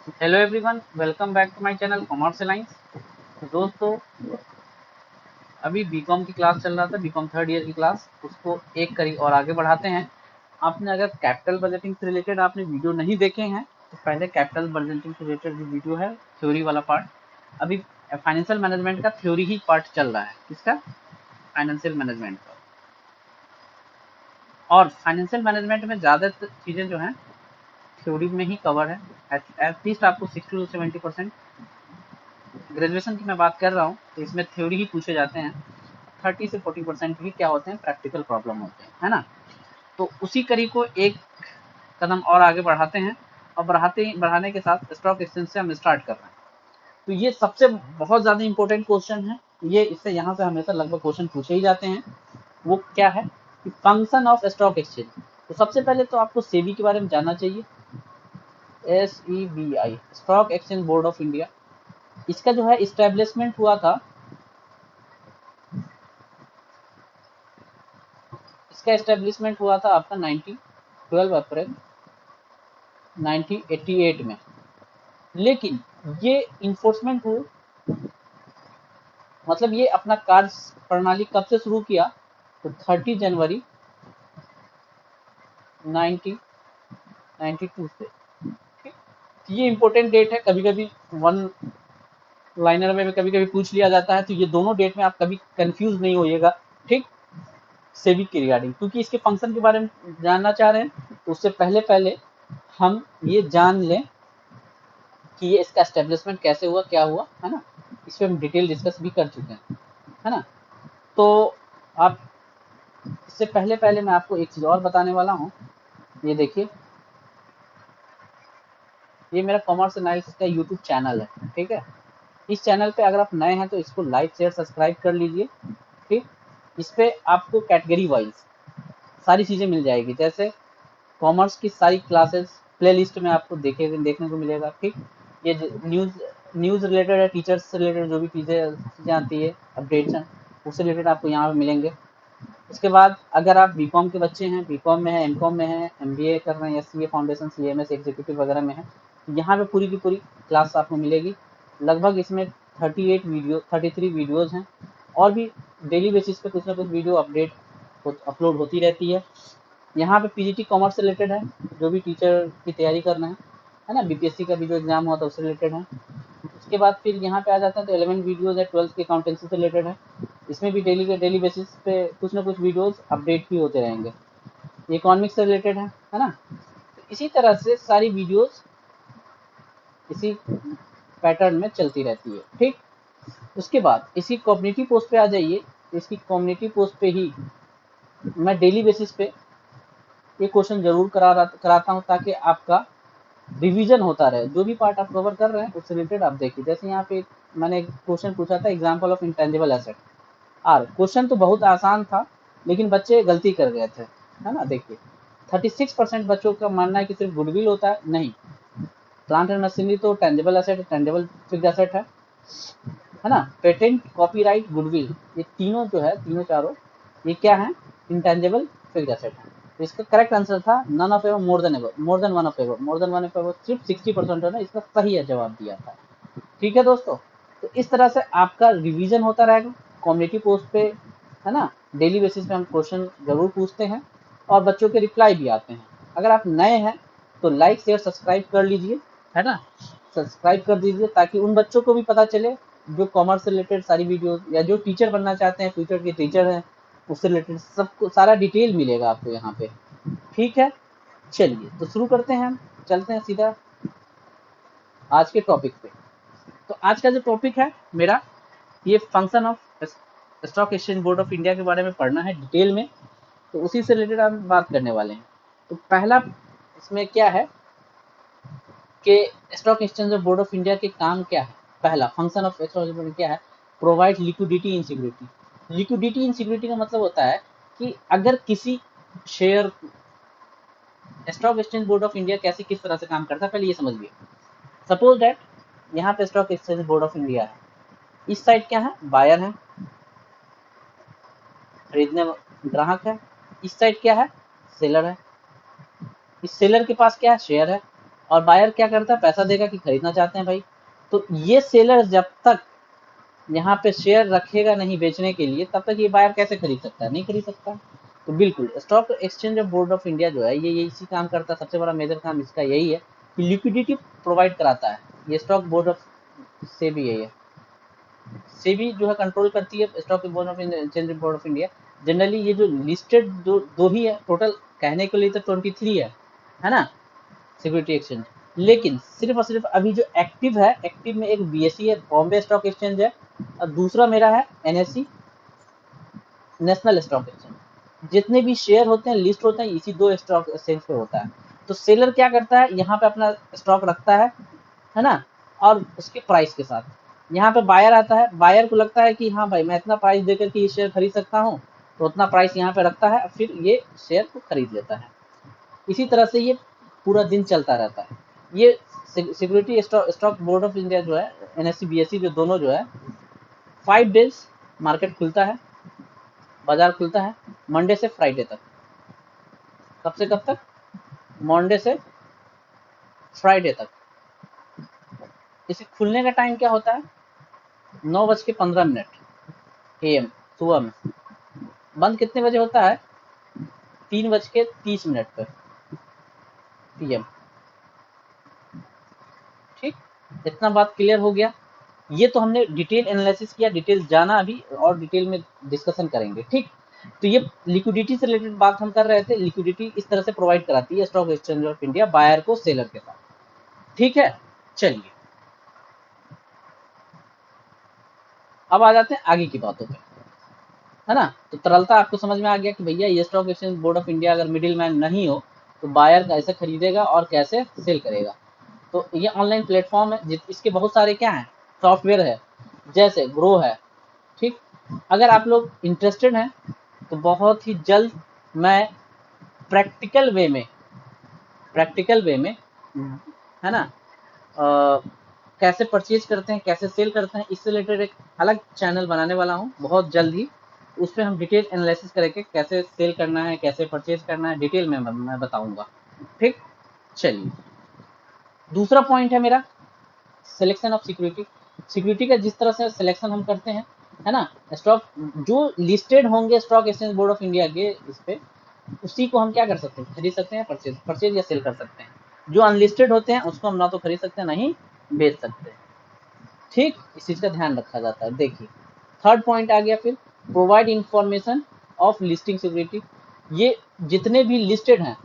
Hello everyone, welcome back to my channel commerce lines. तो दोस्तों, अभी बीकॉम की क्लास चल रहा था, बीकॉम थर्ड ईयर की क्लास, उसको एक कड़ी और आगे बढ़ाते हैं। आपने अगर कैपिटल बजटिंग से रिलेटेड आपने वीडियो नहीं देखे हैं तो पहले कैपिटल बजटिंग से रिलेटेड जो वीडियो है, थ्योरी वाला पार्ट, अभी फाइनेंशियल मैनेजमेंट का थ्योरी ही पार्ट चल रहा है। किसका? फाइनेंशियल मैनेजमेंट का। और फाइनेंशियल मैनेजमेंट में ज़्यादा चीज़ें जो हैं थ्योरी में ही कवर है। एटलीस्ट आपको 60 to 70%। ग्रेजुएशन की मैं बात कर रहा हूँ तो इसमें थ्योरी ही पूछे जाते हैं। 30 से 40% ही क्या होते हैं, प्रैक्टिकल प्रॉब्लम होते हैं, है ना। तो उसी कड़ी को एक कदम और आगे बढ़ाते हैं, और बढ़ाने के साथ स्टॉक एक्सचेंज से हम स्टार्ट कर रहे हैं। तो ये सबसे बहुत ज़्यादा इंपॉर्टेंट क्वेश्चन है। ये इससे यहाँ से हमेशा लगभग क्वेश्चन पूछे ही जाते हैं। वो क्या है कि फंक्शन ऑफ स्टॉक एक्सचेंज। तो सबसे पहले तो आपको सेबी के बारे में जानना चाहिए। SEBI, stock exchange board of India. इसका जो है इस्टेब्लिशमेंट हुआ था, इसका एस्टेब्लिशमेंट हुआ था आपका 12 अप्रैल 1988 में। लेकिन ये इन्फोर्समेंट हो, मतलब ये अपना कार्य प्रणाली कब से शुरू किया, तो 30 जनवरी 1992 से। ठीक, ये इंपॉर्टेंट डेट है। कभी कभी वन लाइनर में कभी कभी पूछ लिया जाता है, तो ये दोनों डेट में आप कभी कंफ्यूज नहीं होइएगा। ठीक, सेबी के रिगार्डिंग, क्योंकि इसके फंक्शन के बारे में जानना चाह रहे हैं, तो उससे पहले पहले हम ये जान लें कि ये इसका एस्टेब्लिशमेंट कैसे हुआ, क्या हुआ, है ना। इस पर हम डिटेल डिस्कस भी कर चुके हैं, है ना। तो आप, इससे पहले पहले मैं आपको एक चीज़ और बताने वाला हूँ। ये देखिए, ये मेरा कॉमर्स एनालिसिस का यूट्यूब चैनल है। ठीक है, इस चैनल पे अगर आप नए हैं तो इसको लाइक शेयर सब्सक्राइब कर लीजिए। ठीक, इस पे आपको कैटेगरी वाइज सारी चीज़ें मिल जाएगी। जैसे कॉमर्स की सारी क्लासेस प्लेलिस्ट में आपको देखने को मिलेगा। ठीक, ये न्यूज़ न्यूज़ रिलेटेड है, टीचर्स से रिलेटेड जो भी चीज़ें आती है, अपडेट्स हैं, उससे रिलेटेड आपको यहाँ पे मिलेंगे। उसके बाद अगर आप बीकॉम के बच्चे हैं, बीकॉम में हैं, एमकॉम में हैं, एमबीए कर रहे हैं, या सीए फाउंडेशन, सीएमएस एग्जीक्यूटिव वगैरह में हैं, यहाँ पे पूरी की पूरी क्लास आपको मिलेगी। लगभग इसमें 33 वीडियोज़ हैं, और भी डेली बेसिस पे कुछ ना कुछ वीडियो अपलोड होती रहती है। यहाँ पे पीजीटी कॉमर्स से रिलेटेड है, जो भी टीचर की तैयारी कर रहे हैं, है ना। बीपीएससी का भी जो एग्जाम हुआ था उससे रिलेटेड है। उसके बाद फिर यहाँ पे आ जाते हैं तो 11 वीडियोज़ है, 12th की अकाउंटेंसी से रिलेटेड है। इसमें भी डेली बेसिस पे कुछ ना कुछ वीडियोज़ अपडेट भी होते रहेंगे। ये इकोनॉमिक्स से रिलेटेड है ना। तो इसी तरह से सारी वीडियोज़ इसी पैटर्न में चलती रहती है। ठीक, उसके बाद इसकी कम्युनिटी पोस्ट पे आ जाइए। इसकी कम्युनिटी पोस्ट पे ही मैं डेली बेसिस पे ये क्वेश्चन जरूर कराता हूँ, ताकि आपका रिवीजन होता रहे। जो भी पार्ट आप कवर कर रहे हैं उससे रिलेटेड आप देखिए। जैसे यहाँ पे मैंने एक क्वेश्चन पूछा था, example of intangible asset are. Question तो बहुत आसान था, लेकिन बच्चे गलती कर गए थे, है ना। देखिए, 36% बच्चों का मानना है कि सिर्फ गुडविल होता है। नहीं, प्लांट एंड मशीनरी तो tangible asset, tangible fixed asset है ना। पेटेंट, कॉपीराइट, गुडविल, ये तीनों जो है, तीनों चारों, ये क्या है, इंटेंजिबल फिक्स्ड एसेट है। तो इसका करेक्ट आंसर था none of ever, more than ever, more than one of ever, more than one of ever. सिर्फ 60% ने इसका सही है जवाब दिया था। ठीक है दोस्तों, तो इस तरह से आपका रिवीजन होता रहेगा कम्युनिटी पोस्ट पे, है ना। डेली बेसिस पे हम क्वेश्चन जरूर पूछते हैं, और बच्चों के रिप्लाई भी आते हैं। अगर आप नए हैं तो लाइक शेयर सब्सक्राइब कर लीजिए, है ना। सब्सक्राइब कर दीजिए ताकि उन बच्चों को भी पता चले जो कॉमर्स से रिलेटेड सारी वीडियोस, या जो टीचर बनना चाहते हैं, फ्यूचर के टीचर हैं, उससे रिलेटेड सबको सारा डिटेल मिलेगा आपको यहाँ पे। ठीक है, चलिए तो शुरू करते हैं हम, चलते हैं सीधा आज के टॉपिक पे। तो आज का जो टॉपिक है मेरा, ये function of stock exchange board of India के बारे में पढ़ना है डिटेल में। तो उसी से रिलेटेड हम बात करने वाले हैं। तो पहला इसमें क्या है कि stock exchange board of India के काम क्या है। पहला फंक्शन ऑफ स्टॉक एक्सचेंज क्या है, प्रोवाइड लिक्विडिटी इन सिक्योरिटी। लिक्विडिटी इन सिक्योरिटी का मतलब होता है कि अगर किसी share, stock exchange board of India कैसे किस तरह से काम करता है, पहले ये समझिए। सपोज दैट यहाँ पे stock exchange board of India है, इस साइड क्या है, बायर है, खरीदने ग्राहक है। इस साइड क्या है, सेलर है। इस सेलर के पास क्या है, शेयर है। और बायर क्या करता है, पैसा देगा कि खरीदना चाहते हैं भाई। तो ये सेलर जब तक यहाँ पे शेयर रखेगा नहीं बेचने के लिए, तब तक ये बायर कैसे खरीद सकता है, नहीं खरीद सकता। तो बिल्कुल stock exchange of board of India जो है ये इसी काम करता है। सबसे बड़ा मेजर काम इसका यही है कि लिक्विडिटी प्रोवाइड कराता है। ये स्टॉक बोर्ड ऑफ सेबी है, ये सेबी जो है कंट्रोल करती है stock board of exchange board of India. Generally ये जो लिस्टेड दो ही है टोटल, कहने के लिए तो 23 है ना, सिक्योरिटी एक्सचेंज। लेकिन सिर्फ और सिर्फ अभी जो एक्टिव है, एक्टिव में एक बीएसई है, बॉम्बे स्टॉक एक्सचेंज है, और दूसरा मेरा है एनएससी, नेशनल स्टॉक एक्सचेंज। जितने भी शेयर होते हैं, लिस्ट होते हैं, इसी दो स्टॉक एक्सचेंज पे होता है। तो सेलर क्या करता है, यहाँ पे अपना स्टॉक रखता है ना, और उसके प्राइस के साथ यहाँ पे बायर आता है। बायर को लगता है कि हाँ भाई मैं इतना प्राइस देकर के ये शेयर खरीद सकता हूँ, तो उतना प्राइस यहाँ पे रखता है, फिर ये शेयर को खरीद लेता है। इसी तरह से ये पूरा दिन चलता रहता है। ये security stock board of India जो है, एनएससी बीएसई जो दोनों जो है, 5 डेज मार्केट खुलता है, बाजार खुलता है मंडे से फ्राइडे तक। कब से कब तक, मंडे से फ्राइडे तक। इसे खुलने का टाइम क्या होता है, 9:15 AM सुबह में। बंद कितने बजे होता है, 3:30 पर PM। ठीक, इतना बात क्लियर हो गया। ये तो हमने डिटेल एनालिसिस किया, डिटेल जाना, अभी और डिटेल में डिस्कशन करेंगे। ठीक, तो ये लिक्विडिटी से रिलेटेड बात हम कर रहे थे। लिक्विडिटी इस तरह से प्रोवाइड कराती है stock exchange of India buyer को सेलर के साथ। ठीक है, चलिए अब आ जाते हैं आगे की बातों पे, है ना। तो तरलता आपको समझ में आ गया कि भैया ये stock exchange board of India अगर मिडिल मैन नहीं हो तो बायर कैसे खरीदेगा और कैसे सेल करेगा। तो ये ऑनलाइन प्लेटफॉर्म है, इसके बहुत सारे क्या हैं, सॉफ्टवेयर है, जैसे ग्रो है। ठीक, अगर आप लोग इंटरेस्टेड हैं तो बहुत ही जल्द मैं प्रैक्टिकल वे में, प्रैक्टिकल वे में, है ना, कैसे परचेज करते हैं, कैसे सेल करते हैं, इससे रिलेटेड एक अलग चैनल बनाने वाला हूँ बहुत जल्द ही। उस पर हम डिटेल एनालिसिस करेंगे, कैसे सेल करना है, कैसे परचेज करना है, डिटेल में मैं बताऊंगा। ठीक, चलिए दूसरा पॉइंट है मेरा सिलेक्शन ऑफ सिक्योरिटी। सिक्योरिटी का जिस तरह से सिलेक्शन हम करते हैं, है ना, स्टॉक जो लिस्टेड होंगे stock exchange board of India के इस पे, उसी को हम क्या कर सकते हैं, खरीद सकते हैं, परचेज या सेल कर सकते हैं। जो अनलिस्टेड होते हैं उसको हम ना तो खरीद सकते हैं ना ही बेच सकते हैं। ठीक, इस चीज का ध्यान रखा जाता है। देखिए थर्ड पॉइंट आ गया फिर, provide information of listing security. ये जितने भी लिस्टेड हैं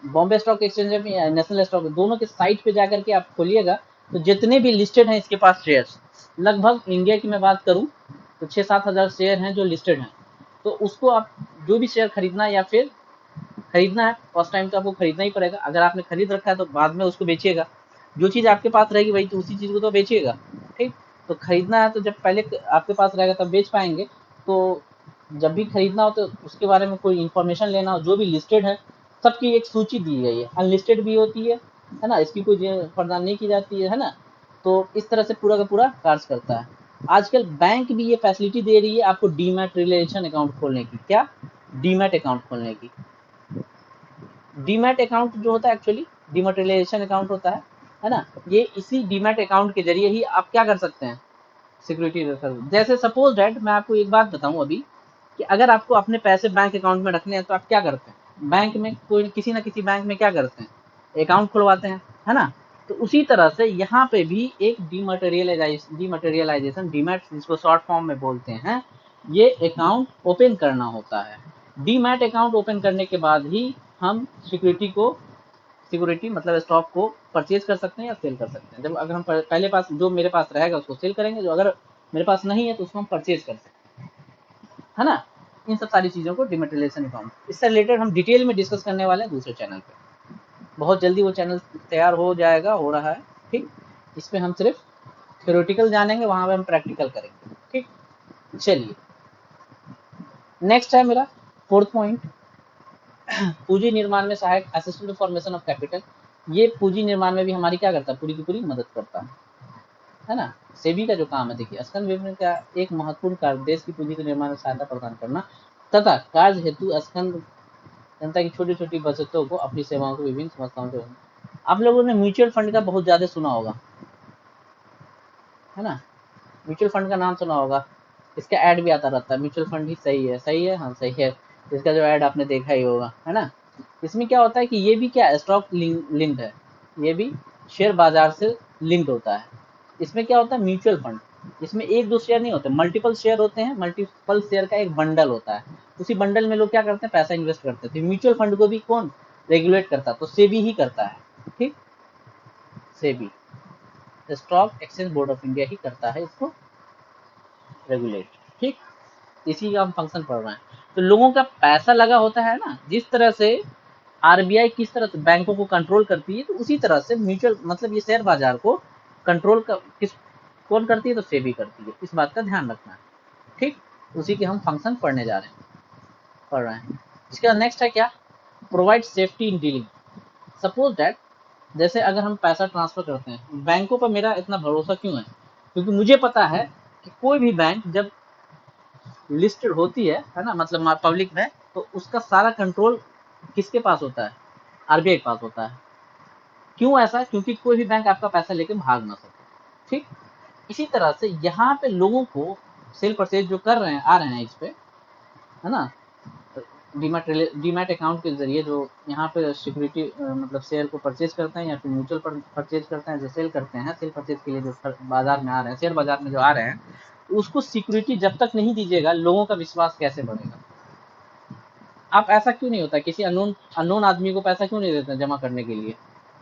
बॉम्बे स्टॉक एक्सचेंज में या नेशनल स्टॉक, दोनों के साइट पे जाकर के आप खोलिएगा, तो जितने भी लिस्टेड हैं इसके पास शेयर्स, लगभग इंडिया की मैं बात करूं तो 6-7 हज़ार शेयर हैं जो लिस्टेड हैं। तो उसको आप जो भी शेयर खरीदना है या फिर खरीदना है, फर्स्ट टाइम तो आपको खरीदना ही पड़ेगा। अगर आपने खरीद रखा है तो बाद में उसको बेचिएगा। जो चीज़ आपके पास रहेगी वही तो उसी चीज़ को तो बेचिएगा। ठीक, तो खरीदना है तो जब पहले आपके पास रहेगा तब बेच पाएंगे। तो जब भी खरीदना हो तो उसके बारे में कोई इन्फॉर्मेशन लेना हो, जो भी लिस्टेड है सबकी एक सूची दी गई है, अनलिस्टेड भी होती है ना, इसकी कोई प्रदान नहीं की जाती है ना। तो इस तरह से पूरा का पूरा कार्य करता है। आजकल बैंक भी ये फैसिलिटी दे रही है आपको डीमैट रिलेशन अकाउंट खोलने की। क्या, डीमैट अकाउंट खोलने की। डीमैट अकाउंट जो होता है एक्चुअली डीमैटेरियलाइजेशन अकाउंट होता है ना। ये इसी डीमैट अकाउंट के जरिए ही आप क्या कर सकते हैं, सिक्योरिटी रिजर्व। जैसे सपोज डैट मैं आपको एक बात बताऊं अभी, कि अगर आपको अपने पैसे बैंक अकाउंट में रखने हैं तो आप क्या करते हैं, बैंक में कोई किसी ना किसी बैंक में क्या करते हैं, अकाउंट खुलवाते हैं, है ना। तो उसी तरह से यहाँ पे भी एक डीमैटेरियलाइजेशन डीमैट जिसको शॉर्ट फॉर्म में बोलते हैं, ये अकाउंट ओपन करना होता है। डीमैट अकाउंट ओपन करने के बाद ही हम सिक्योरिटी मतलब स्टॉक को परचेज कर सकते हैं या सेल कर सकते हैं। जब अगर हम पहले पास जो मेरे पास रहेगा उसको सेल करेंगे, जो अगर मेरे पास नहीं है तो उसको हम परचेज कर सकते हैं, है ना। इन सब सारी चीज़ों को डीमैटेरियलाइजेशन अकाउंट, इससे रिलेटेड हम डिटेल में डिस्कस करने वाले हैं दूसरे चैनल पे। बहुत जल्दी वो चैनल तैयार हो जाएगा, हो रहा है। ठीक, इस पर हम सिर्फ थ्योरेटिकल जानेंगे, वहां पे हम प्रैक्टिकल करेंगे। ठीक, चलिए नेक्स्ट है मेरा फोर्थ पॉइंट, पूंजी निर्माण में सहायक, असिस्टेंट फॉर्मेशन ऑफ कैपिटल। ये पूंजी निर्माण में भी हमारी क्या करता है, पूरी की पूरी मदद करता है ना। सेबी का जो काम है, देखिए स्कंद विवरण का एक महत्वपूर्ण कार्य देश की पूंजी के निर्माण में सहायता प्रदान करना तथा कार्य हेतु स्कंद जनता की छोटी छोटी बचतों को अपनी सेवाओं को विभिन्न संस्थाओं से आप लोगों ने म्यूचुअल फंड का बहुत ज्यादा सुना होगा, है ना, म्यूचुअल फंड का नाम सुना होगा, इसका ऐड भी आता रहता है, म्यूचुअल फंड ही सही है, सही है, हाँ सही है, इसका जो ऐड आपने देखा ही होगा, है ना। इसमें क्या होता है कि ये भी क्या स्टॉक लिंक्ड है, ये भी शेयर बाजार से लिंक्ड होता है। इसमें क्या होता है म्यूचुअल फंड, इसमें एक दो शेयर नहीं होते, मल्टीपल शेयर होते हैं, मल्टीपल शेयर का एक बंडल होता है, उसी बंडल में लोग क्या करते हैं पैसा इन्वेस्ट करते थे। म्यूचुअल फंड को भी कौन रेगुलेट करता है, तो सेबी ही करता है, ठीक, SEBI stock exchange board of India ही करता है इसको रेगुलेट, ठीक, इसी का हम फंक्शन पढ़ रहे हैं। तो लोगों का पैसा लगा होता है ना, जिस तरह से आरबीआई किस तरह से बैंकों को कंट्रोल करती है, तो उसी तरह से म्यूचुअल मतलब ये शेयर बाजार को कंट्रोल कर, किस कौन करती है, तो सेबी करती है, इस बात का ध्यान रखना है, ठीक, उसी के हम फंक्शन पढ़ रहे हैं। इसके बाद नेक्स्ट है क्या, provide safety in dealing. Suppose that, जैसे अगर हम पैसा ट्रांसफर करते हैं, बैंकों पर मेरा इतना भरोसा क्यों है, क्योंकि मुझे पता है कि कोई भी बैंक जब लिस्टेड होती है ना, मतलब पब्लिक में, तो उसका सारा कंट्रोल किसके पास होता है, आरबीआई के पास होता है। क्यों ऐसा, क्योंकि कोई भी बैंक आपका पैसा लेके भाग ना सके, ठीक। इसी तरह से यहाँ पे लोगों को सेल परचेज जो कर रहे हैं आ रहे हैं इस पे, है ना, डीमैट अकाउंट के जरिए जो यहाँ पे सिक्योरिटी मतलब शेयर को परचेज करते हैं या फिर म्यूचुअल पर परचेज करते हैं, जो सेल करते हैं, सेल परचेज के लिए जो बाजार में आ रहे हैं, शेयर बाजार में जो आ रहे हैं, उसको सिक्योरिटी जब तक नहीं दीजिएगा लोगों का विश्वास कैसे बढ़ेगा। आप ऐसा क्यों नहीं होता, किसी अननोन आदमी को पैसा क्यों नहीं देते हैं जमा करने के लिए,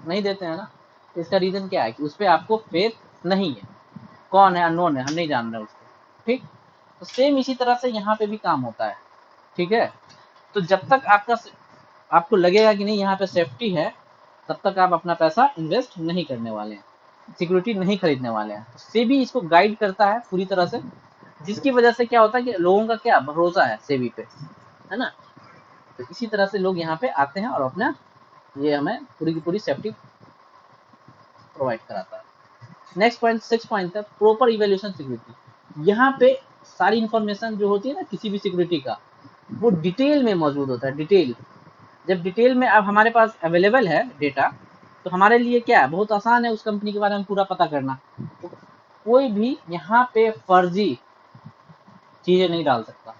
नहीं देते हैं ना, इसका रीजन क्या है कि उस पर आपको फेथ नहीं है, कौन है, अननोन है, हम नहीं जान रहे उसको, ठीक। तो सेम इसी तरह से यहाँ पे भी काम होता है, ठीक है। तो जब तक आपको लगेगा कि नहीं यहाँ पे सेफ्टी है, तब तक आप अपना पैसा इन्वेस्ट नहीं करने वाले हैं, सिक्योरिटी नहीं खरीदने वाले हैं। तो सेबी इसको गाइड करता है पूरी तरह से, जिसकी वजह से क्या होता है कि लोगों का क्या भरोसा है सेबी पे, है ना। तो इसी तरह से लोग यहाँ पे आते हैं और अपना ये हमें पूरी की पूरी सेफ्टी प्रोवाइड कराता है। नेक्स्ट पॉइंट 6 पॉइंट है प्रॉपर इवेल्यूशन सिक्योरिटी। यहाँ पे सारी इंफॉर्मेशन जो होती है ना किसी भी सिक्योरिटी का, वो डिटेल में मौजूद होता है, डिटेल। जब डिटेल में अब हमारे पास अवेलेबल है डेटा, तो हमारे लिए क्या है, बहुत आसान है उस कंपनी के बारे में पूरा पता करना। तो कोई भी यहाँ पे फर्जी चीजें नहीं डाल सकता,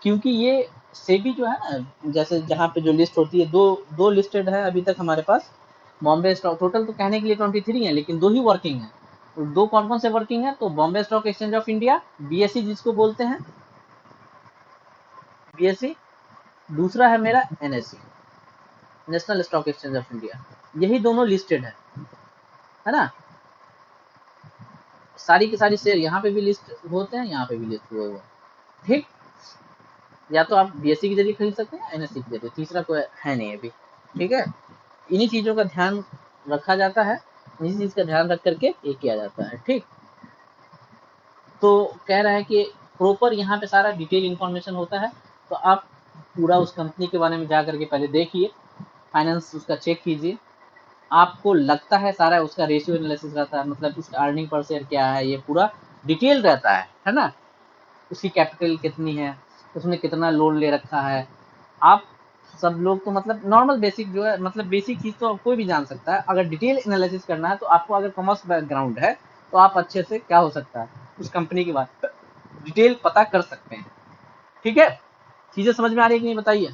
क्योंकि ये सेबी जो है ना, जैसे जहाँ पे जो लिस्ट होती है, दो दो लिस्टेड है अभी तक हमारे पास, बॉम्बे स्टॉक, टोटल तो कहने के लिए 23 है, लेकिन दो ही वर्किंग है। तो दो कौन कौन से वर्किंग है, तो Bombay stock exchange of India, BSE जिसको बोलते हैं, बीएसई, दूसरा है मेरा NSE, national stock exchange of India, यही दोनों लिस्टेड है ना। सारी की सारी शेयर यहाँ पे भी लिस्ट होते हैं, यहाँ पे भी लिस्ट हुए हुए, ठीक। या तो आप बीएससी के जरिए खरीद सकते हैं, एनएससी के जरिए, तीसरा कोई है नहीं अभी, ठीक है। इन्हीं चीजों का ध्यान रखा जाता है, इन्हीं चीज का ध्यान रख करके ये किया जाता है, ठीक। तो कह रहा है कि प्रॉपर यहाँ पे सारा डिटेल इन्फॉर्मेशन होता है, तो आप पूरा उस कंपनी के बारे में जा करके पहले देखिए, फाइनेंस उसका चेक कीजिए, आपको लगता है सारा उसका रेशियो एनालिसिस रहता है, मतलब उसका अर्निंग पर शेयर क्या है, ये पूरा डिटेल रहता है ना, उसकी कैपिटल कितनी है, उसने कितना लोन ले रखा है। आप सब लोग तो मतलब नॉर्मल बेसिक जो है, मतलब बेसिक चीज तो कोई भी जान सकता है, अगर डिटेल एनालिसिस करना है तो आपको अगर कॉमर्स बैकग्राउंड है तो आप अच्छे से क्या हो सकता है उस कंपनी की बात डिटेल पता कर सकते हैं, ठीक है। चीजें समझ में आ रही है कि नहीं बताइए,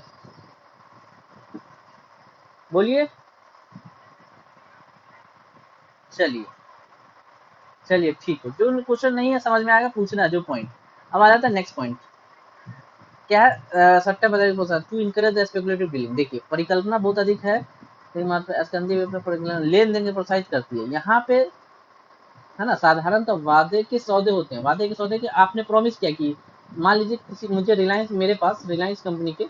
बोलिए। चलिए चलिए ठीक है, जो क्वेश्चन नहीं है समझ में आएगा पूछना है जो पॉइंट। अब आ जाता है नेक्स्ट पॉइंट, क्या है सट्टा बाजार को टू इनकरेज स्पेकुलेटिव डीलिंग। देखिए परिकल्पना बहुत अधिक है, लेन देन को प्रोत्साहित करती है। यहाँ पे है ना, साधारणतः वादे के सौदे होते हैं, वादे के सौदे के आपने प्रॉमिस किया कि मान लीजिए किसी मुझे रिलायंस, मेरे पास रिलायंस कंपनी के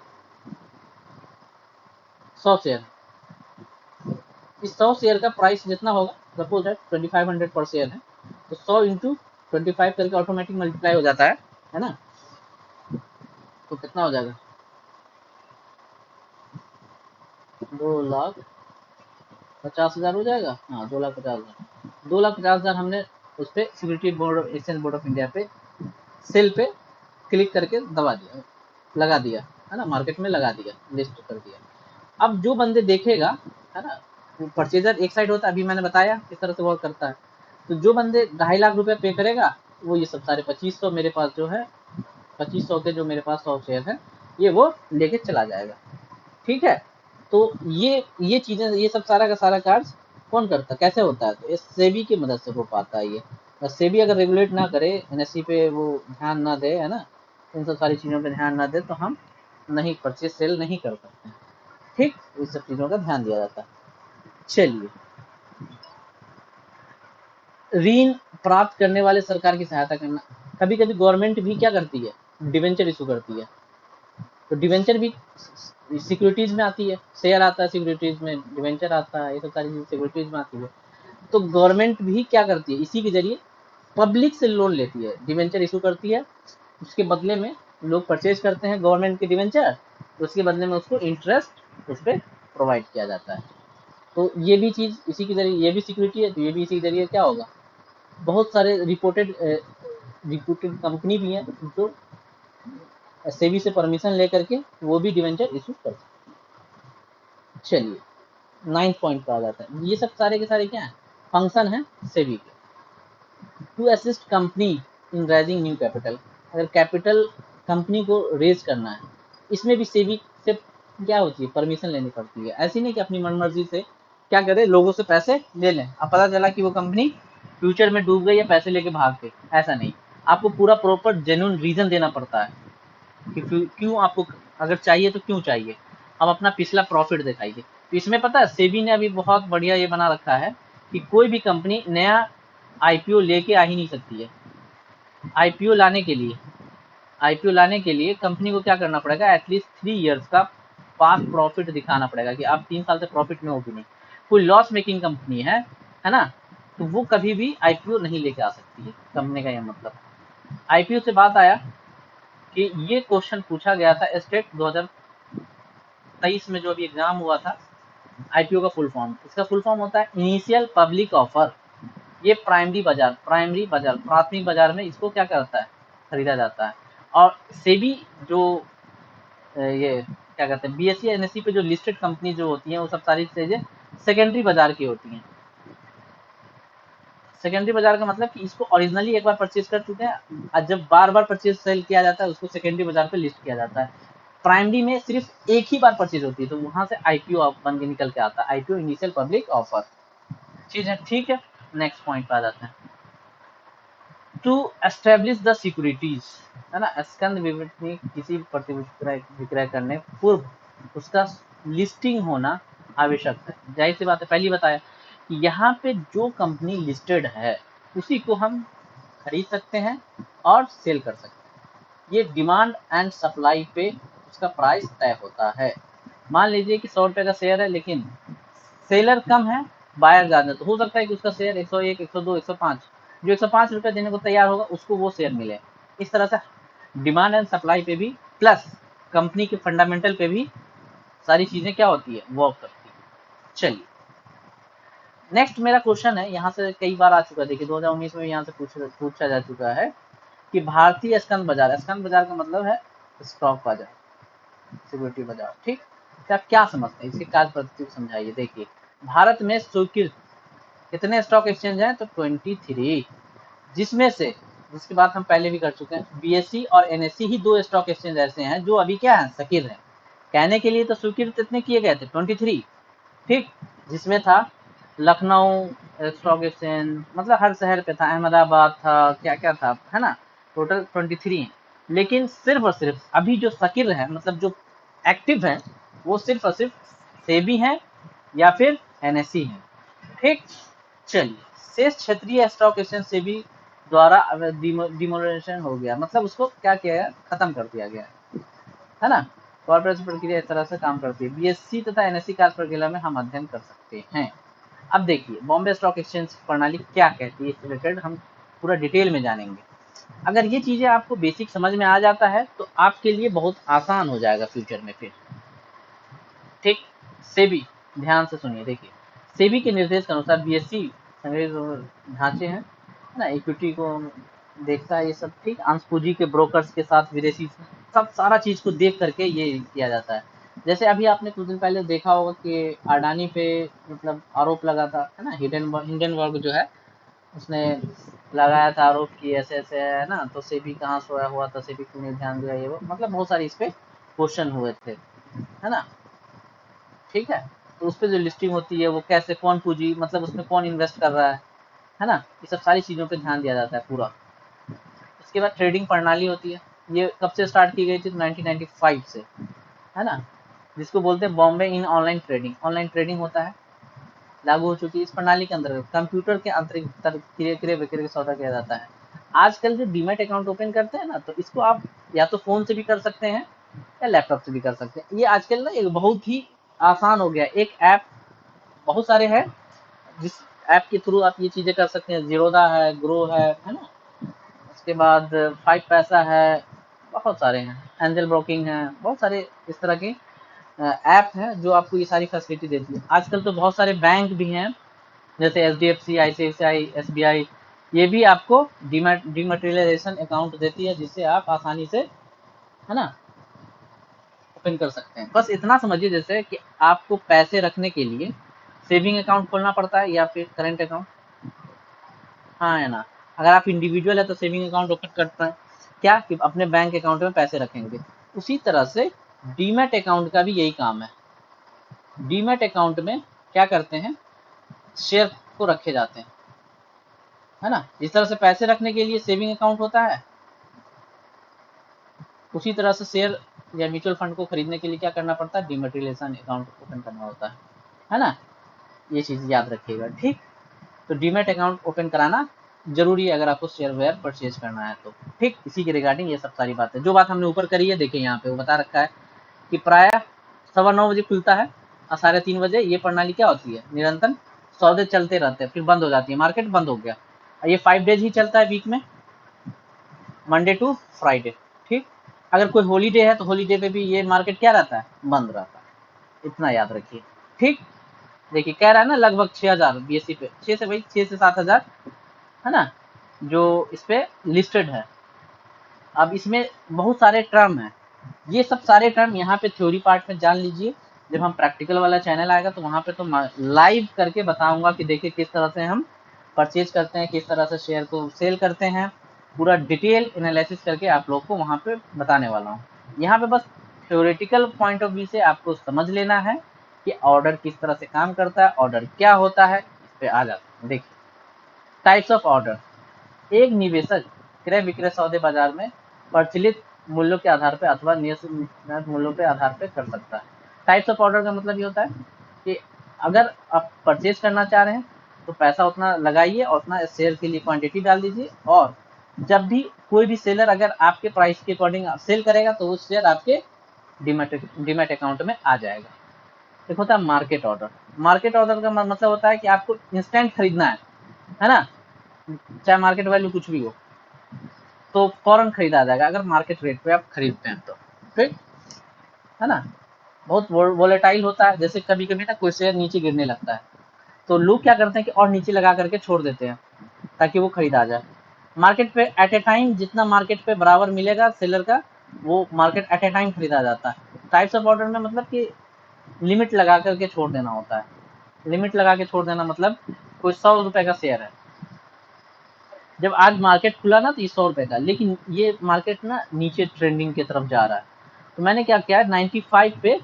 100 शेयर, इस 100 शेयर का प्राइस जितना होगा, सपोज है 2500 पर शेयर है, तो 100 इंटू 25 करके ऑटोमेटिक मल्टीप्लाई हो जाता है ना। तो कितना हो जाएगा, 2,50,000 हो जाएगा, हाँ 2,50,000, 2,50,000 हमने उस पर security board exchange board of India पे सेल पे क्लिक करके दबा दिया, लगा दिया, है ना, मार्केट में लगा दिया, लिस्ट कर दिया। अब जो बंदे देखेगा, है ना, परचेजर एक साइड होता है, अभी मैंने बताया किस तरह से वर्क करता है। तो जो बंदे 2.5 लाख रुपए पे करेगा वो ये सब सारे 2500 मेरे पास जो है 2500 के जो मेरे पास 100 शेयर है ये वो लेके चला जाएगा। ठीक है, तो ये चीजें ये सब सारा का सारा कार्य कौन करता है, कैसे होता है, तो इस सेबी की मदद से हो पाता है ये। और सेबी अगर रेगुलेट ना करे, एनएससी पे वो ध्यान ना दे, है ना, इन सब सारी चीज़ों पे ध्यान ना दे तो हम नहीं परचेज सेल नहीं कर सकते। ठीक, इस सब चीज़ों का ध्यान दिया जाता है। चलिए, ऋण प्राप्त करने वाले सरकार की सहायता करना। कभी कभी गवर्नमेंट भी क्या करती है, डिवेंचर इशू करती है। तो डिवेंचर भी सिक्योरिटीज में आती है, शेयर आता है सिक्योरिटीज में, डिवेंचर आता है, ये सब सारी चीजें सिक्योरिटीज में आती है। तो गवर्नमेंट भी क्या करती है, इसी के जरिए पब्लिक से लोन लेती है, डिवेंचर इशू करती है, उसके बदले में लोग परचेज करते हैं गवर्नमेंट के डिवेंचर, तो उसके बदले में उसको इंटरेस्ट उस पर प्रोवाइड किया जाता है। तो ये भी चीज़ इसी के जरिए, ये भी सिक्योरिटी है, तो ये भी इसी के जरिए क्या होगा, बहुत सारे रिपोर्टेड कंपनी भी हैं जो सेबी से परमिशन लेकर के वो भी डिवेंचर इशू करते हैं। चलिए, 9th पॉइंट पर आ जाता है। ये सब सारे के सारे क्या है, फंक्शन है सेबी के। To assist company in raising new capital. अगर कैपिटल कंपनी को रेज करना है, इसमें भी सेबी से क्या होती है, परमिशन लेनी पड़ती है। ऐसी नहीं कि अपनी मनमर्जी से क्या करे, लोगों से पैसे ले लें, अब पता चला कि वो कंपनी फ्यूचर में डूब गई या पैसे लेके भाग गई, ऐसा नहीं। आपको पूरा प्रॉपर जेन्युइन रीजन देना पड़ता है कि क्यों आपको अगर चाहिए तो क्यों चाहिए, अब अपना पिछला प्रॉफिट दिखाइए। तो इसमें पता है सेबी ने अभी बहुत बढ़िया ये बना रखा है कि कोई भी कंपनी नया आईपीओ लेके आ ही नहीं सकती है। आईपीओ लाने के लिए कंपनी को क्या करना पड़ेगा, एटलीस्ट 3 इयर्स का पास्ट प्रॉफिट दिखाना पड़ेगा कि आप 3 साल से प्रॉफिट में हो कि नहीं। कोई लॉस मेकिंग कंपनी है ना, तो वो कभी भी आईपीओ नहीं लेके आ सकती है, कंपनी का यह मतलब। आईपीओ से बात आया कि ये क्वेश्चन पूछा गया था स्टेट 2023 में जो अभी एग्जाम हुआ था। आईपीओ का फुल फॉर्म, इसका फुल फॉर्म होता है इनिशियल पब्लिक ऑफर। ये प्राथमिक बाजार में इसको क्या करता है, खरीदा जाता है। और सेबी जो ये क्या कहते हैं, बीएससी एनएससी पे जो लिस्टेड कंपनी जो होती हैं वो सब सारी चीजें सेकेंडरी बाजार की होती हैं। सेकेंडरी बाजार का मतलब कि इसको ओरिजिनली एक बार परचेज कर चुके हैं और जब बार बार परचेज सेल किया जाता है उसको सेकेंडरी बाजार पे लिस्ट किया जाता है। प्राइमरी में सिर्फ एक ही बार परचेज होती है, तो वहां से आईपीओ बन के निकल के आता है, आईपीओ इनिशियल पब्लिक ऑफर। चीज है, ठीक है। नेक्स्ट पॉइंट पे आ जाते हैं। टू एस्टेब्लिश द सिक्योरिटीज, है ना, स्कंद विवरण में किसी प्रतिभूति विक्रय करने पूर्व उसका लिस्टिंग होना आवश्यक है। जाहिर सी बात है, पहले बताया कि यहाँ पे जो कंपनी लिस्टेड है उसी को हम खरीद सकते हैं और सेल कर सकते हैं। ये डिमांड एंड सप्लाई पे उसका प्राइस तय होता है। मान लीजिए कि 100 रुपए का शेयर है लेकिन सेलर कम है, बायर ज्यादा, तो हो सकता है कि उसका शेयर 101, 102, 105, जो 105 रुपए देने को तैयार होगा उसको वो शेयर मिले। इस तरह से डिमांड एंड सप्लाई पे भी प्लस कंपनी के फंडामेंटल पे भी सारी चीजें क्या होती है, वर्क करती है। चलिए, नेक्स्ट मेरा क्वेश्चन है, यहाँ से कई बार आ चुका है, देखिए 2019 में यहाँ से पूछा जा चुका है कि भारतीय स्कंद बाजार, स्कंद बाजार का मतलब है स्टॉक बाजार, सिक्योरिटी बाजार। ठीक, तो आप क्या समझते हैं, इसके कार्य पद्धति को समझाइए। देखिए, भारत में स्वीकृत कितने स्टॉक एक्सचेंज हैं, तो 23, जिसमें से जिसकी बात हम पहले भी कर चुके हैं, बीएससी और एनएससी ही 2 स्टॉक एक्सचेंज ऐसे हैं जो अभी क्या है, सक्रिय हैं। कहने के लिए तो स्वीकृत इतने किए गए थे 23, ठीक, जिसमें था लखनऊ स्टॉक एक्सचेंज, मतलब हर शहर पे था, अहमदाबाद था, क्या क्या था, है ना, टोटल 23 है। लेकिन सिर्फ और सिर्फ अभी जो सक्रिय है, मतलब जो एक्टिव है, वो सिर्फ और सिर्फ सेबी है या फिर एनएससी है। ठीक, चलिए, शेष क्षेत्रीय स्टॉक एक्सचेंज सेबी द्वारा डिमोलिशन हो गया, मतलब उसको क्या किया गया, खत्म कर दिया गया, है ना। कॉर्पोरेट प्रक्रिया इस तरह से काम करती है। बीएससी तथा एनएससी कार्य प्रक्रिया में हम अध्ययन कर सकते हैं। अब देखिए, बॉम्बे स्टॉक एक्सचेंज प्रणाली क्या कहती है, इससे रिलेटेड हम पूरा डिटेल में जानेंगे। अगर ये चीजें आपको बेसिक समझ में आ जाता है तो आपके लिए बहुत आसान हो जाएगा फ्यूचर में फिर। ठीक, सेबी, ध्यान से सुनिए, देखिए, सेबी के निर्देश के अनुसार बीएससी ढांचे हैं, है ना, इक्विटी को देखता है, ये सब ठीक, अंश पूंजी के ब्रोकर्स के साथ विदेशी सब सारा चीज को देख करके ये किया जाता है। जैसे अभी आपने कुछ दिन पहले देखा होगा कि अडानी पे मतलब आरोप लगा था, है ना, हिंडनबर्ग जो है उसने लगाया था आरोप कि ऐसे ऐसे है ना, तो सेबी कहाँ सोया हुआ था, सेबी क्यों नहीं ध्यान दिया, ये वो मतलब बहुत सारे इस पे क्वेश्चन हुए थे, है ना। ठीक है, तो उस पे जो लिस्टिंग होती है वो कैसे, कौन पूंजी मतलब उसमें कौन इन्वेस्ट कर रहा है ना, ये सब सारी चीज़ों पे ध्यान दिया जाता है पूरा। उसके बाद ट्रेडिंग प्रणाली होती है, ये कब से स्टार्ट की गई थी, 1995 से, है ना, जिसको बोलते हैं बॉम्बे इन ऑनलाइन ट्रेडिंग। ऑनलाइन ट्रेडिंग होता है, लागू हो चुकी है इस प्रणाली के अंदर, कंप्यूटर के आंतरिक क्रय विक्रय का सौदा किया जाता है। आजकल जो डीमैट अकाउंट ओपन करते हैं ना, तो इसको आप या तो फोन से भी कर सकते हैं या लैपटॉप से भी कर सकते हैं। ये आजकल ना एक बहुत ही आसान हो गया, एक ऐप बहुत सारे हैं जिस ऐप के थ्रू आप ये चीजें कर सकते हैं। जीरोदा है, ग्रो है ना, उसके बाद 5पैसा है, बहुत सारे हैं, एंजल ब्रोकिंग है, बहुत सारे इस तरह के ऐप हैं जो आपको ये सारी फैसिलिटी देती है। आजकल तो बहुत सारे बैंक भी हैं, जैसे एचडीएफसी, आईसीआईसीआई, एसबीआई, ये भी आपको डिमैटेरियलाइजेशन अकाउंट देती है, जिससे आप आसानी से, है ना, ओपन कर सकते हैं। बस इतना समझिए जैसे कि आपको पैसे रखने के लिए सेविंग अकाउंट खोलना पड़ता है या फिर करेंट अकाउंट, हाँ है ना। अगर आप इंडिविजुअल है तो सेविंग अकाउंट ओपन करते हैं, क्या कि अपने बैंक अकाउंट में पैसे रखेंगे। उसी तरह से डीमैट अकाउंट का भी यही काम है। डीमैट अकाउंट में क्या करते हैं, शेयर को रखे जाते हैं, है ना। जिस तरह से पैसे रखने के लिए सेविंग अकाउंट होता है, उसी तरह से शेयर या म्यूचुअल फंड को खरीदने के लिए क्या करना पड़ता है, डिमैटेरियलाइजेशन अकाउंट ओपन करना होता है ना। ये चीज याद रखिएगा, ठीक। तो डीमैट अकाउंट ओपन कराना जरूरी है अगर आपको शेयर वेयर परचेज करना है तो, ठीक। इसी के रिगार्डिंग ये सब सारी बातें, जो बात हमने ऊपर करी है, देखिए यहाँ पे वो बता रखा है कि प्राय 9:15 बजे खुलता है और 3:30 बजे ये प्रणाली क्या होती है, निरंतर सौदे चलते रहते हैं, फिर बंद हो जाती है, मार्केट बंद हो गया। ये 5 डेज ही चलता है वीक में, मंडे टू फ्राइडे, ठीक। अगर कोई हॉलीडे है तो हॉलीडे पे भी ये मार्केट क्या रहता है, बंद रहता है, इतना याद रखिए, ठीक। देखिए कह रहा है ना लगभग 6,000 बीएससी पे, 6 से 7 हजार, है ना, जो इस पे लिस्टेड है। अब इसमें बहुत सारे टर्म हैं, ये सब सारे टर्म यहाँ पे थ्योरी पार्ट में जान लीजिए। जब हम प्रैक्टिकल वाला चैनल आएगा तो वहाँ पे तो लाइव करके बताऊंगा कि देखिए किस तरह से हम परचेज करते हैं, किस तरह से शेयर को सेल करते हैं, पूरा डिटेल एनालिसिस करके आप लोग को वहाँ पे बताने वाला हूँ। यहाँ पे बस थ्योरेटिकल पॉइंट ऑफ व्यू से आपको समझ लेना है कि ऑर्डर किस तरह से काम करता है, ऑर्डर क्या होता है, इस पे आ जाते हैं। देखिए टाइप्स ऑफ ऑर्डर, एक निवेशक क्रय विक्रय सौदे बाजार में प्रचलित मूल्यों के आधार पर अथवा नियत मूल्यों के आधार पर कर सकता है। टाइप्स ऑफ ऑर्डर का मतलब ये होता है कि अगर आप परचेज करना चाह रहे हैं तो पैसा उतना लगाइए और उतना शेयर के लिए क्वांटिटी डाल दीजिए, और जब भी कोई भी सेलर अगर आपके प्राइस के अकॉर्डिंग सेल करेगा तो वो शेयर आपके डीमैट अकाउंट में आ जाएगा। एक होता है मार्केट ऑर्डर। मार्केट ऑर्डर का मतलब होता है कि आपको इंस्टेंट खरीदना है ना, चाहे मार्केट वैल्यू कुछ भी हो, तो फौरन खरीदा जाएगा अगर मार्केट रेट पे आप खरीदते हैं तो, ठीक है ना। बहुत वोलेटाइल होता है, जैसे कभी कभी ना कोई शेयर नीचे गिरने लगता है तो लोग क्या करते हैं कि और नीचे लगा करके छोड़ देते हैं ताकि वो खरीदा जाए। मार्केट पे एट ए टाइम जितना मार्केट पे बराबर मिलेगा सेलर का, वो मार्केट एट ए टाइम खरीदा जाता है। टाइप्स ऑफ ऑर्डर में मतलब कि लिमिट लगा करके छोड़ देना होता है। लिमिट लगा के छोड़ देना मतलब कोई 100 रुपए का शेयर है, जब आज मार्केट खुला ना तो ये 100 रुपए का, लेकिन ये मार्केट ना नीचे ट्रेंडिंग की तरफ जा रहा है, तो मैंने क्या किया 95 पे,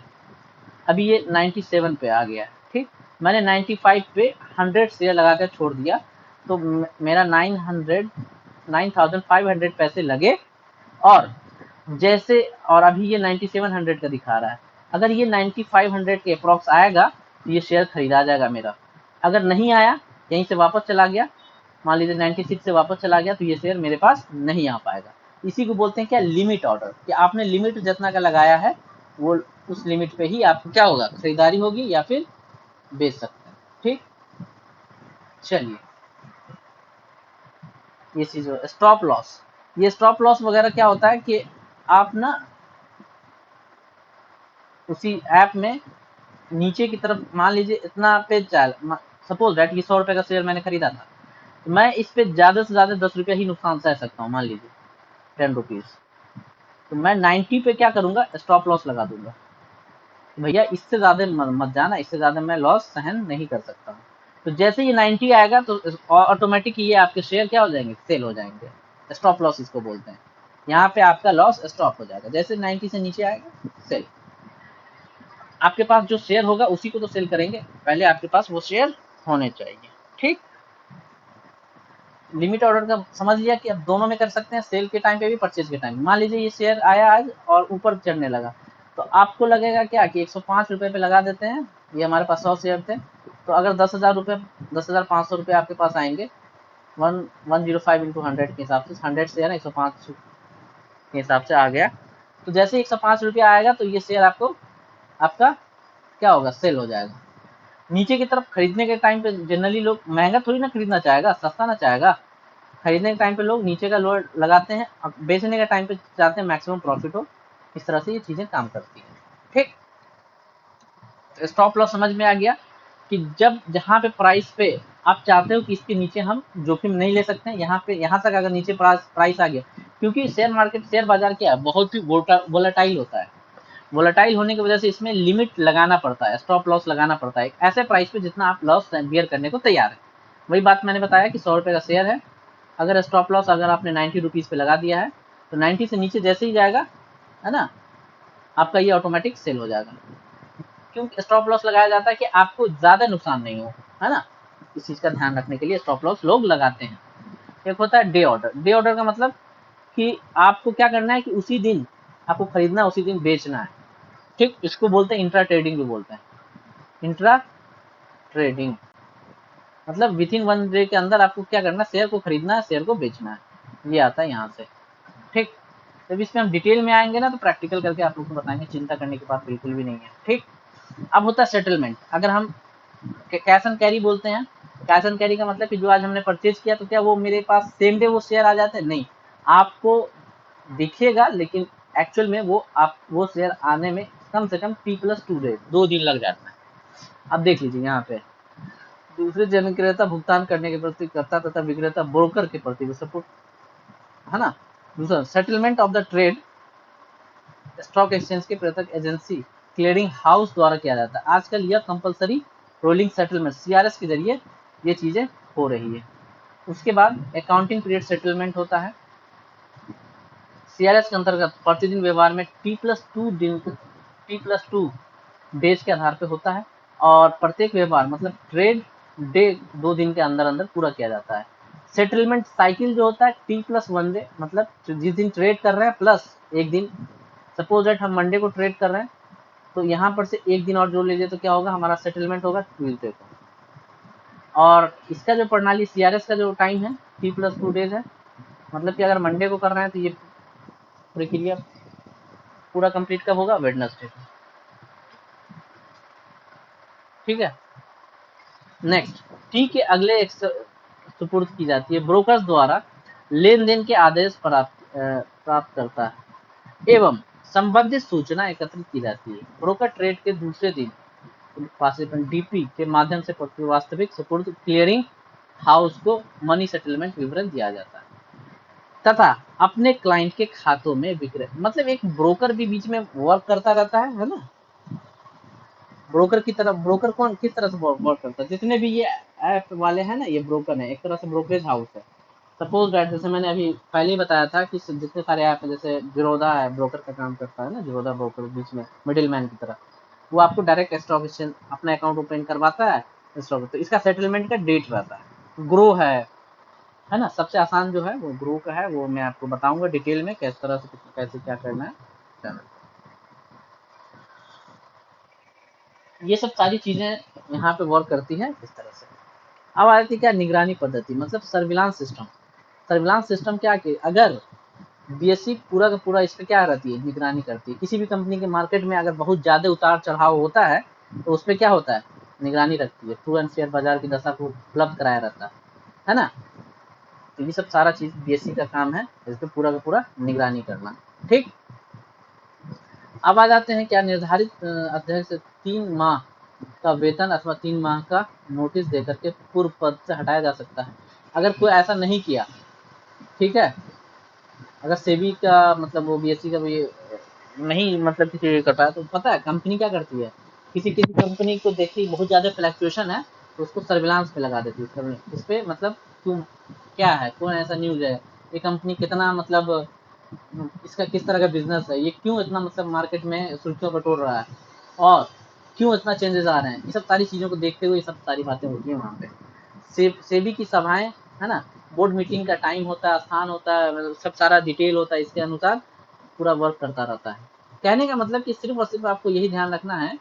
अभी ये 97 पे आ गया है, ठीक। मैंने 95 पे 100 शेयर लगा कर छोड़ दिया, तो मेरा 9,500 पैसे लगे। और जैसे, और अभी ये 9700 का दिखा रहा है, अगर ये 9500 के अप्रॉक्स आएगा तो ये शेयर खरीदा जाएगा मेरा। अगर नहीं आया, यहीं से वापस चला गया, मान लीजिए 96 से वापस चला गया, तो ये शेयर मेरे पास नहीं आ पाएगा। इसी को बोलते हैं क्या, लिमिट ऑर्डर, कि आपने लिमिट जितना का लगाया है वो उस लिमिट पे ही आपको क्या होगा, खरीदारी होगी या फिर बेच सकते हैं, ठीक। चलिए ये चीज स्टॉप लॉस, ये स्टॉप लॉस वगैरह क्या होता है कि आप ना उसी ऐप में नीचे की तरफ मान लीजिए इतना पे चाल, सपोज दैट ये 100 रुपए का शेयर मैंने खरीदा था, तो मैं इस पे ज्यादा से ज्यादा 10 रुपया ही नुकसान सह सकता हूँ, मान लीजिए 10 रुपीज, तो मैं 90 पे क्या करूंगा, स्टॉप लॉस लगा दूंगा। भैया इससे ज़्यादा मत जाना, इससे ज़्यादा मैं लॉस सहन नहीं कर सकता हूँ। तो जैसे ये 90 आएगा तो ऑटोमेटिक ये आपके शेयर क्या हो जाएंगे, सेल हो जाएंगे। स्टॉप लॉस इसको बोलते हैं। यहाँ पे आपका लॉस स्टॉप हो जाएगा, जैसे 90 से नीचे आएगा सेल। आपके पास जो शेयर होगा उसी को तो सेल करेंगे, पहले आपके पास वो शेयर होने चाहिए। ठीक, लिमिट ऑर्डर का समझ लिया कि अब दोनों में कर सकते हैं, सेल के टाइम पे भी परचेज के टाइम। मान लीजिए ये शेयर आया आज और ऊपर चढ़ने लगा, तो आपको लगेगा क्या कि 105 रुपए पे लगा देते हैं, ये हमारे पास 100 शेयर थे, तो अगर 10,000 रुपये 10,500 रुपये आपके पास आएंगे, 105 इंटू 100 के हिसाब से, 100 शेयर 105 के हिसाब से आ गया, तो जैसे 105 रुपया आएगा तो ये शेयर आपको आपका क्या होगा, सेल हो जाएगा। नीचे की तरफ खरीदने के टाइम पे जनरली लोग महंगा थोड़ी ना खरीदना चाहेगा, सस्ता ना चाहेगा। खरीदने के टाइम पे लोग नीचे का लोड लगाते हैं, और बेचने के टाइम पे चाहते हैं मैक्सिमम प्रॉफिट हो। इस तरह से ये चीजें काम करती हैं। ठीक, तो स्टॉप लॉस समझ में आ गया कि जब जहां पे प्राइस पे आप चाहते हो कि इसके नीचे हम जोखिम नहीं ले सकते हैं, यहाँ तक अगर नीचे प्राइस आ गया, क्योंकि शेयर मार्केट, शेयर बाजार क्या है, बहुत ही वोलाटाइल होता है। वोलाटाइल होने की वजह से इसमें लिमिट लगाना पड़ता है, स्टॉप लॉस लगाना पड़ता है ऐसे प्राइस पे जितना आप लॉस बियर करने को तैयार है। वही बात मैंने बताया कि 100 रुपए का शेयर है, अगर स्टॉप लॉस अगर आपने 90 रुपीज पे लगा दिया है, तो 90 से नीचे जैसे ही जाएगा, है ना, आपका ये ऑटोमेटिक सेल हो जाएगा। क्यों स्टॉप लॉस लगाया जाता है कि आपको ज्यादा नुकसान नहीं हो, है ना। इस चीज का ध्यान रखने के लिए स्टॉप लॉस लोग लगाते हैं। एक होता है डे ऑर्डर। डे ऑर्डर का मतलब कि आपको क्या करना है कि उसी दिन आपको खरीदना है, उसी दिन बेचना है। ठीक, इसको बोलते हैं इंट्रा ट्रेडिंग भी बोलते हैं। इंट्रा ट्रेडिंग मतलब विद इन 1 डे के अंदर आपको क्या करना है, शेयर को खरीदना है, शेयर को बेचना है, ये आता है यहाँ से। ठीक, जब इसमें हम डिटेल में आएंगे ना तो प्रैक्टिकल करके आप लोग को बताएंगे, चिंता करने की बात बिल्कुल भी नहीं है। ठीक, अब होता है सेटलमेंट। अगर हम कैश एंड कैरी बोलते हैं, कैश एंड कैरी का मतलब कि जो आज हमने परचेज किया तो क्या वो मेरे पास सेम डे वो शेयर आ जाते हैं, नहीं, आपको दिखेगा लेकिन एक्चुअल में वो शेयर आने में कम से कम T+2 डेज, 2 दिन लग जाता है। अब देख लीजिए यहाँ पे, दूसरे जन विक्रेता भुगतान करने के प्रति कर्ता तथा विक्रेता ब्रोकर के प्रति सपोर्ट, है ना। दूसरा settlement of the trade stock exchange के पृथक एजेंसी क्लियरिंग हाउस द्वारा किया जाता है। आजकल यह कंपलसरी रोलिंग सेटलमेंट CRS के जरिए ये चीजें हो रही है। उसके बाद अकाउंटिंग पीरियड सेटलमेंट होता है। CRS के अंतर्गत प्रतिदिन व्यवहार में T+2 डेज के आधार पर होता है, और प्रत्येक व्यवहार मतलब ट्रेड डे 2 दिन के अंदर अंदर पूरा किया जाता है। सेटलमेंट साइकिल जो होता है T+1 डे, मतलब जिस दिन ट्रेड कर रहे हैं प्लस एक दिन, सपोज दैट हम मंडे को ट्रेड कर रहे हैं तो यहाँ पर से एक दिन और जोड़ लीजिए तो क्या होगा, हमारा सेटलमेंट होगा ट्यूजडे को। और इसका जो प्रणाली CRS का जो टाइम है T+2 डेज है, मतलब कि अगर मंडे को कर रहे हैं तो ये प्रक्रिया पूरा कंप्लीट कब होगा, वेडनेसडे को। ठीक है, नेक्स्ट, टी के अगले एक सुपुर्द की जाती है, ब्रोकर्स द्वारा लेन देन के आदेश प्राप्त करता है एवं संबंधित सूचना एकत्रित की जाती है। ब्रोकर ट्रेड के दूसरे दिन पार्टिसिपेंट DP के माध्यम से वास्तविक सुपुर्द क्लियरिंग हाउस को मनी सेटलमेंट विवरण दिया जाता है तथा अपने क्लाइंट के खातों में विक्रय, मतलब एक ब्रोकर भी बीच में वर्क करता रहता है ना। ब्रोकर की तरफ, ब्रोकर कौन किस तरह से वर्क करता है, जितने भी ये ऐप वाले हैं ना, ये ब्रोकर है, एक तरह से ब्रोकरेज हाउस है। सपोज दैट जैसे मैंने अभी पहले ही बताया था कि जितने सारे ऐप है, जैसे जीरोधा है, ब्रोकर का काम करता है ना, जीरोधा ब्रोकर बीच में मिडिल मैन की तरह, वो आपको डायरेक्ट स्टॉक एक्सचेंज अपना अकाउंट ओपन करवाता है स्टॉक, तो इसका सेटलमेंट का डेट रहता है। ग्रो है ना, सबसे आसान जो है वो ग्रो का है, वो मैं आपको बताऊंगा डिटेल में किस तरह से कैसे क्या करना है। ये सब सारी चीजें यहाँ पे वर्क करती है इस तरह से। अब आ जाती क्या, निगरानी पद्धति, मतलब सर्विलांस सिस्टम। सर्विलांस सिस्टम क्या कि अगर BSE पूरा का पूरा इस पर क्या रहती है, निगरानी करती है। किसी भी कंपनी के मार्केट में अगर बहुत ज्यादा उतार चढ़ाव होता है तो उस पर क्या होता है, निगरानी रखती है, ट्रू एंड शेयर बाजार की दशा को उपलब्ध कराया रहता है ना। तो ये सब सारा चीज BSE का काम है, इस पर पूरा का पूरा निगरानी करना। ठीक, अब आ जाते हैं क्या, निर्धारित अध्यक्ष से 3 माह का वेतन अथवा 3 माह का नोटिस देकर के पूर्व पद से हटाया जा सकता है। अगर कोई ऐसा नहीं किया, ठीक है, अगर सेबी का मतलब वो BSE का भी नहीं मतलब किसी कर पाया, तो पता है कंपनी क्या करती है, किसी किसी कंपनी को देखी बहुत ज़्यादा फ्लक्चुएशन है तो उसको सर्विलांस पे लगा देती है, उस पर मतलब क्यों, क्या है, कौन ऐसा न्यूज़ है, ये कंपनी कितना मतलब इसका किस तरह का बिजनेस है, ये क्यों इतना मतलब मार्केट में सुर्खियों बटोर रहा है, और क्यों इतना चेंजेस आ रहे हैं, ये सब सारी चीज़ों को देखते हुए ये सब सारी बातें होती हैं वहाँ पे। सेबी की सभाएं, है ना, बोर्ड मीटिंग का टाइम होता है, स्थान होता है, मतलब सब सारा डिटेल होता है, इसके अनुसार पूरा वर्क करता रहता है। कहने का मतलब कि सिर्फ और सिर्फ आपको यही ध्यान रखना है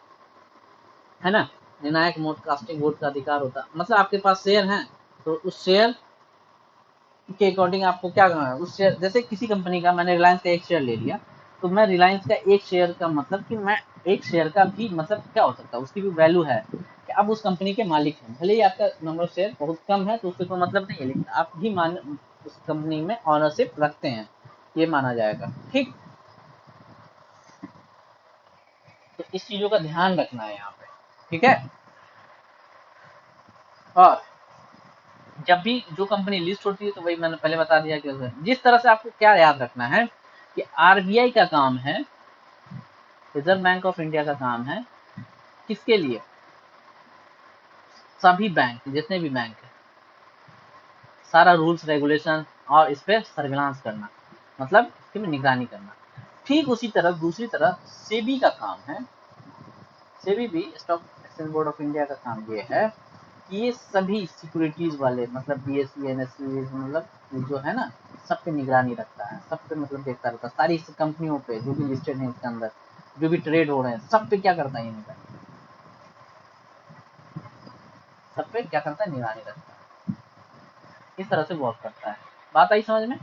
ना, निर्णायक मोड कास्टिंग वोट का अधिकार होता है, मतलब आपके पास शेयर हैं तो उस शेयर के अकॉर्डिंग आपको क्या करना है, उस शेयर, जैसे किसी कंपनी का मैंने रिलायंस का एक शेयर ले लिया, तो मैं रिलायंस का एक शेयर का मतलब कि मैं एक शेयर का भी मतलब क्या हो सकता है, उसकी भी वैल्यू है कि आप उस कंपनी के मालिक हैं, भले ही आपका नंबर ऑफ शेयर बहुत कम है तो उससे कोई मतलब नहीं है, लेकिन आप भी मान उस कंपनी में ऑनरशिप रखते हैं, ये माना जाएगा। ठीक, तो इस चीजों का ध्यान रखना है यहाँ पे। ठीक है, और जब भी जो कंपनी लिस्ट होती है तो वही मैंने पहले बता दिया कि जिस तरह से आपको क्या याद रखना है कि आरबीआई का काम है, रिजर्व बैंक ऑफ इंडिया का काम है, किसके लिए, सभी बैंक जितने भी बैंक है, सारा रूल्स रेगुलेशन और इस पे सर्विलांस करना, मतलब इसकी निगरानी करना। ठीक उसी तरह दूसरी तरफ सेबी का काम है, सेबी भी stock exchange board of India का काम ये है कि ये सभी सिक्योरिटीज वाले मतलब बीएसई एनएससी मतलब जो है ना, सब पे निगरानी रखता है, सब पे मतलब देखता रहता है, सारी कंपनियों पे जो भी लिस्टेड है इसके अंदर जो भी ट्रेड हो रहे हैं सब पे क्या करता है ये निगरानी, सब पे क्या करता है, निगरानी रखता है। इस तरह से वर्क करता है। बात आई समझ में,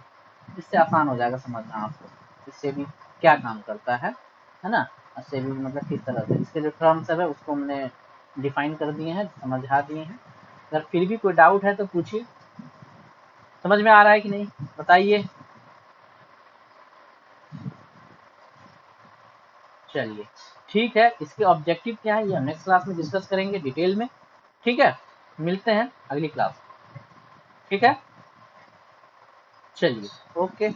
इससे आसान हो जाएगा समझना आपको, इससे भी क्या काम करता है ना, इससे भी मतलब किस तरह से इसके जो टर्म्स है उसको हमने डिफाइन कर दिए हैं, समझा दिए हैं। अगर फिर भी कोई डाउट है तो पूछिए, समझ में आ रहा है कि नहीं बताइए। चलिए ठीक है, इसके ऑब्जेक्टिव क्या है ये हम नेक्स्ट क्लास में डिस्कस करेंगे डिटेल में। ठीक है, मिलते हैं अगली क्लास। ठीक है, चलिए, ओके।